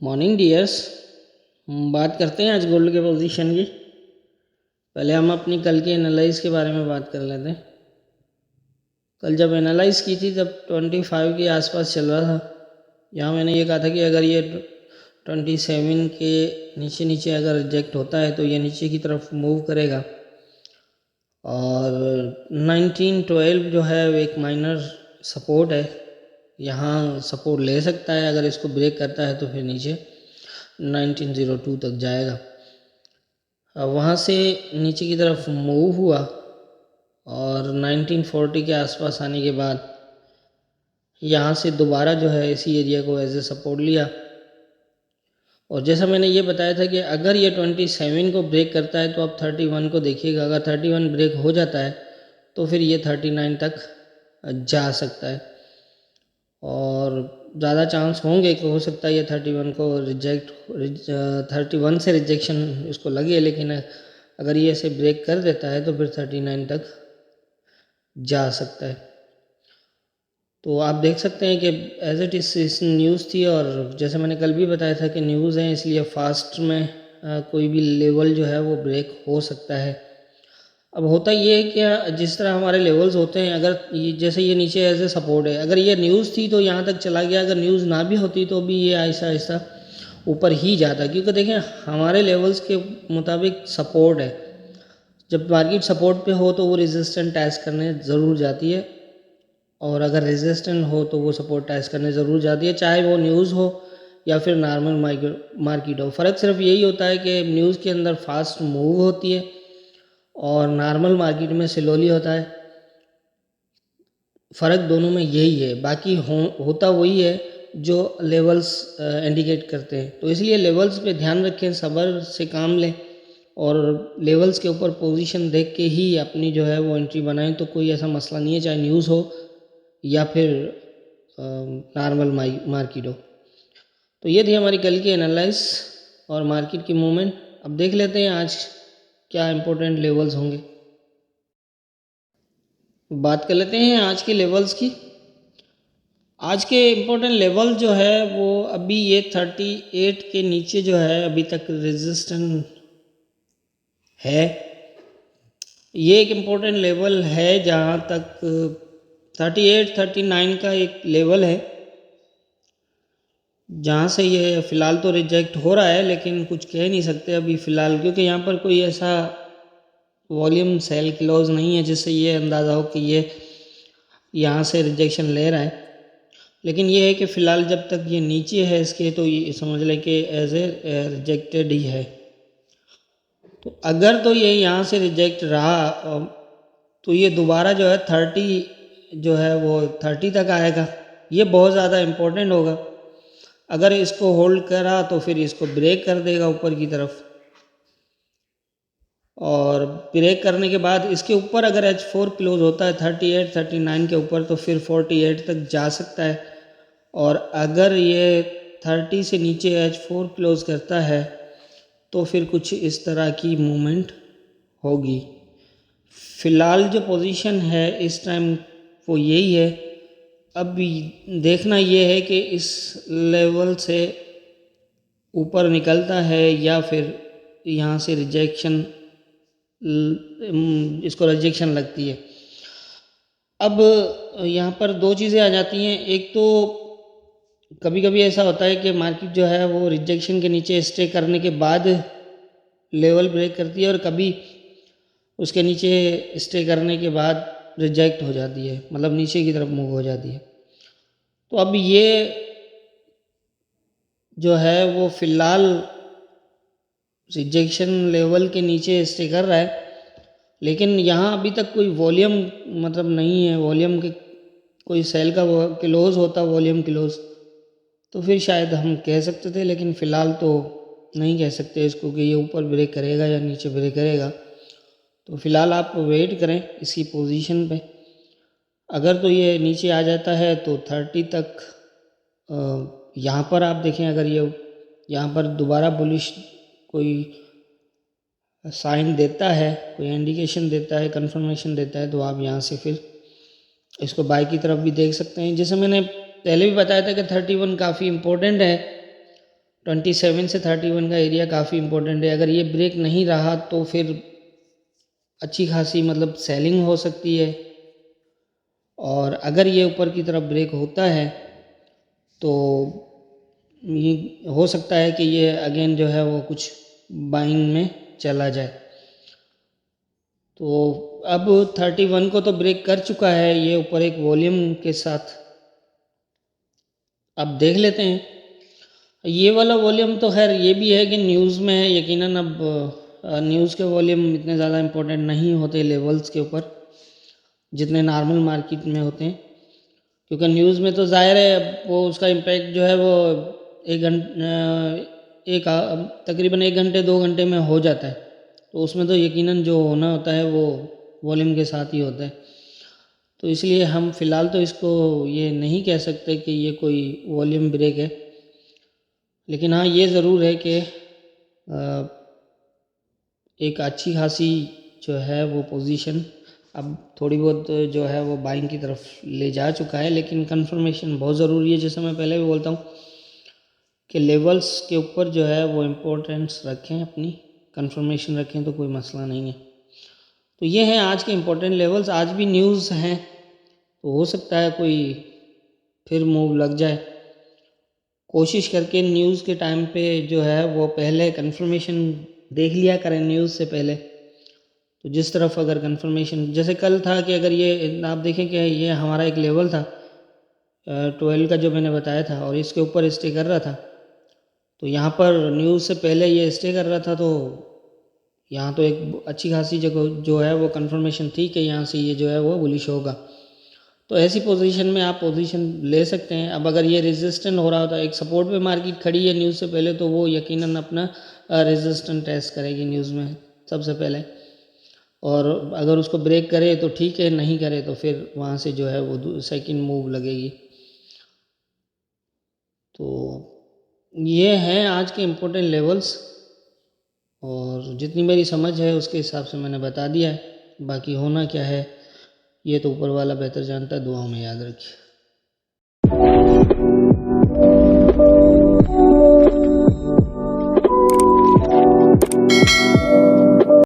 Morning dears. बात करते हैं आज गोल्ड के पोजीशन की। पहले हम अपनी कल की एनालाइज के बारे में बात कर लेते हैं। कल जब एनालाइज की थी तब 25 के आसपास चल रहा था। यहाँ मैंने ये कहा था कि अगर ये 27 के नीचे नीचे अगर रिजेक्ट होता है तो ये नीचे की तरफ मूव करेगा और 1912 जो है वो एक माइनर सपोर्ट है, यहाँ सपोर्ट ले सकता है। अगर इसको ब्रेक करता है तो फिर नीचे 1902 तक जाएगा। वहाँ से नीचे की तरफ मूव हुआ और 1940 के आसपास आने के बाद यहाँ से दोबारा जो है इसी एरिया को एज ए सपोर्ट लिया। और जैसा मैंने ये बताया था कि अगर ये 27 को ब्रेक करता है तो आप 31 को देखिएगा। अगर 31 ब्रेक हो जाता है तो फिर ये 39 तक जा सकता है और ज़्यादा चांस होंगे कि हो सकता है ये 31 को 31 से रिजेक्शन इसको लगे, लेकिन अगर ये इसे ब्रेक कर देता है तो फिर 39 तक जा सकता है। तो आप देख सकते हैं कि एज इट इस न्यूज़ थी और जैसे मैंने कल भी बताया था कि न्यूज़ है इसलिए फास्ट में कोई भी लेवल जो है वो ब्रेक हो सकता है। अब होता ये है कि जिस तरह हमारे लेवल्स होते हैं, अगर जैसे ये नीचे एज ए सपोर्ट है, अगर ये न्यूज़ थी तो यहाँ तक चला गया, अगर न्यूज़ ना भी होती तो भी ये आहिस्ता आहिस्ता ऊपर ही जाता, क्योंकि देखें हमारे लेवल्स के मुताबिक सपोर्ट है। जब मार्केट सपोर्ट पे हो तो वो रेजिस्टेंट टेस्ट करने ज़रूर जाती है और अगर रेजिस्टेंट हो तो वो सपोर्ट टेस्ट करने ज़रूर जाती है, चाहे वो न्यूज़ हो या फिर नॉर्मल मार्केट हो। फ़र्क सिर्फ यही होता है कि न्यूज़ के अंदर फास्ट मूव होती है और नॉर्मल मार्केट में स्लोली होता है। फ़र्क दोनों में यही है, बाकी होता वही है जो लेवल्स इंडिकेट करते हैं। तो इसलिए लेवल्स पे ध्यान रखें, सब्र से काम लें और लेवल्स के ऊपर पोजीशन देख के ही अपनी जो है वो एंट्री बनाएं, तो कोई ऐसा मसला नहीं है, चाहे न्यूज़ हो या फिर नॉर्मल मार्केट हो। तो ये थी हमारी कल की एनालाइज और मार्केट की मूवमेंट। अब देख लेते हैं आज क्या इम्पोर्टेंट लेवल्स होंगे। बात कर लेते हैं आज के लेवल्स की। आज के इम्पोर्टेंट लेवल जो है वो अभी ये 38 के नीचे जो है अभी तक रेजिस्टेंट है। ये एक इम्पोर्टेंट लेवल है जहाँ तक 38 39 का एक लेवल है जहाँ से ये फ़िलहाल तो रिजेक्ट हो रहा है, लेकिन कुछ कह नहीं सकते अभी फ़िलहाल, क्योंकि यहाँ पर कोई ऐसा वॉल्यूम सेल क्लोज नहीं है जिससे ये अंदाज़ा हो कि ये यहाँ से रिजेक्शन ले रहा है। लेकिन ये है कि फ़िलहाल जब तक ये नीचे है इसके तो ये समझ लें कि एज ए रिजेक्टेड ही है। तो अगर तो ये यहाँ से रिजेक्ट रहा तो ये दोबारा जो है 30 जो है वो 30 तक आएगा। ये बहुत ज़्यादा इम्पोर्टेंट होगा। अगर इसको होल्ड करा तो फिर इसको ब्रेक कर देगा ऊपर की तरफ और ब्रेक करने के बाद इसके ऊपर अगर H4 क्लोज होता है 38 39 के ऊपर तो फिर 48 तक जा सकता है। और अगर ये 30 से नीचे H4 क्लोज करता है तो फिर कुछ इस तरह की मूवमेंट होगी। फ़िलहाल जो पोजीशन है इस टाइम वो यही है। अब देखना ये है कि इस लेवल से ऊपर निकलता है या फिर यहाँ से रिजेक्शन इसको रिजेक्शन लगती है। अब यहाँ पर दो चीज़ें आ जाती हैं। एक तो कभी कभी ऐसा होता है कि मार्केट जो है वो रिजेक्शन के नीचे स्टे करने के बाद लेवल ब्रेक करती है और कभी उसके नीचे स्टे करने के बाद रिजेक्ट हो जाती है, मतलब नीचे की तरफ मूव हो जाती है। तो अब ये जो है वो फ़िलहाल रिजेक्शन लेवल के नीचे स्टे कर रहा है, लेकिन यहाँ अभी तक कोई वॉल्यूम मतलब नहीं है। वॉल्यूम के कोई सेल का क्लोज होता वॉल्यूम क्लोज तो फिर शायद हम कह सकते थे, लेकिन फ़िलहाल तो नहीं कह सकते इसको कि ये ऊपर ब्रेक करेगा या नीचे ब्रेक करेगा। तो फ़िलहाल आप वेट करें इसकी पोजीशन पे। अगर तो ये नीचे आ जाता है तो 30 तक यहाँ पर आप देखें, अगर ये यहाँ पर दोबारा बुलिश कोई साइन देता है, कोई इंडिकेशन देता है, कंफर्मेशन देता है, तो आप यहाँ से फिर इसको बाई की तरफ भी देख सकते हैं। जैसे मैंने पहले भी बताया था कि 31 काफ़ी इम्पोर्टेंट है, 27 से 31 का एरिया काफ़ी इम्पोर्टेंट है। अगर ये ब्रेक नहीं रहा तो फिर अच्छी खासी मतलब सेलिंग हो सकती है, और अगर ये ऊपर की तरफ ब्रेक होता है तो ये हो सकता है कि ये अगेन जो है वो कुछ बाइंग में चला जाए। तो अब 31 को तो ब्रेक कर चुका है ये ऊपर एक वॉल्यूम के साथ। अब देख लेते हैं ये वाला वॉल्यूम। तो खैर ये भी है कि न्यूज़ में है यकीनन। अब न्यूज़ के वॉल्यूम इतने ज़्यादा इम्पोर्टेंट नहीं होते लेवल्स के ऊपर जितने नॉर्मल मार्केट में होते हैं, क्योंकि न्यूज़ में तो ज़ाहिर है वो उसका इम्पैक्ट जो है वो तकरीबन 1 घंटे 2 घंटे में हो जाता है। तो उसमें तो यकीनन जो होना होता है वो वॉल्यूम के साथ ही होता है। तो इसलिए हम फ़िलहाल तो इसको ये नहीं कह सकते कि ये कोई वॉल्यूम ब्रेक है, लेकिन हाँ ये ज़रूर है कि एक अच्छी खासी जो है वो पोजीशन अब थोड़ी बहुत जो है वो बाइंग की तरफ ले जा चुका है। लेकिन कंफर्मेशन बहुत ज़रूरी है, जैसे मैं पहले भी बोलता हूँ कि लेवल्स के ऊपर जो है वो इम्पोर्टेंस रखें, अपनी कंफर्मेशन रखें तो कोई मसला नहीं है। तो ये हैं आज के इम्पोर्टेंट लेवल्स। आज भी न्यूज़ हैं तो हो सकता है कोई फिर मूव लग जाए। कोशिश करके न्यूज़ के टाइम पे जो है वो पहले कंफर्मेशन देख लिया करें न्यूज़ से पहले। तो जिस तरफ अगर कंफर्मेशन, जैसे कल था कि अगर ये आप देखें कि ये हमारा एक लेवल था 12 का जो मैंने बताया था, और इसके ऊपर स्टे कर रहा था, तो यहाँ पर न्यूज़ से पहले ये स्टे कर रहा था। तो यहाँ तो एक अच्छी खासी जगह जो है वो कंफर्मेशन थी कि यहाँ से ये जो है वो बुलिश होगा। तो ऐसी पोजीशन में आप पोजीशन ले सकते हैं। अब अगर ये रेजिस्टेंट हो रहा होता, एक सपोर्ट पे मार्केट खड़ी है न्यूज़ से पहले, तो वो यकीनन अपना रेजिस्टेंट टेस्ट करेगी न्यूज़ में सबसे पहले, और अगर उसको ब्रेक करे तो ठीक है, नहीं करे तो फिर वहाँ से जो है वो सेकंड मूव लगेगी। तो ये हैं आज के इम्पोर्टेंट लेवल्स, और जितनी मेरी समझ है उसके हिसाब से मैंने बता दिया है। बाकी होना क्या है ये तो ऊपर वाला बेहतर जानता है। दुआओं में याद रखिए।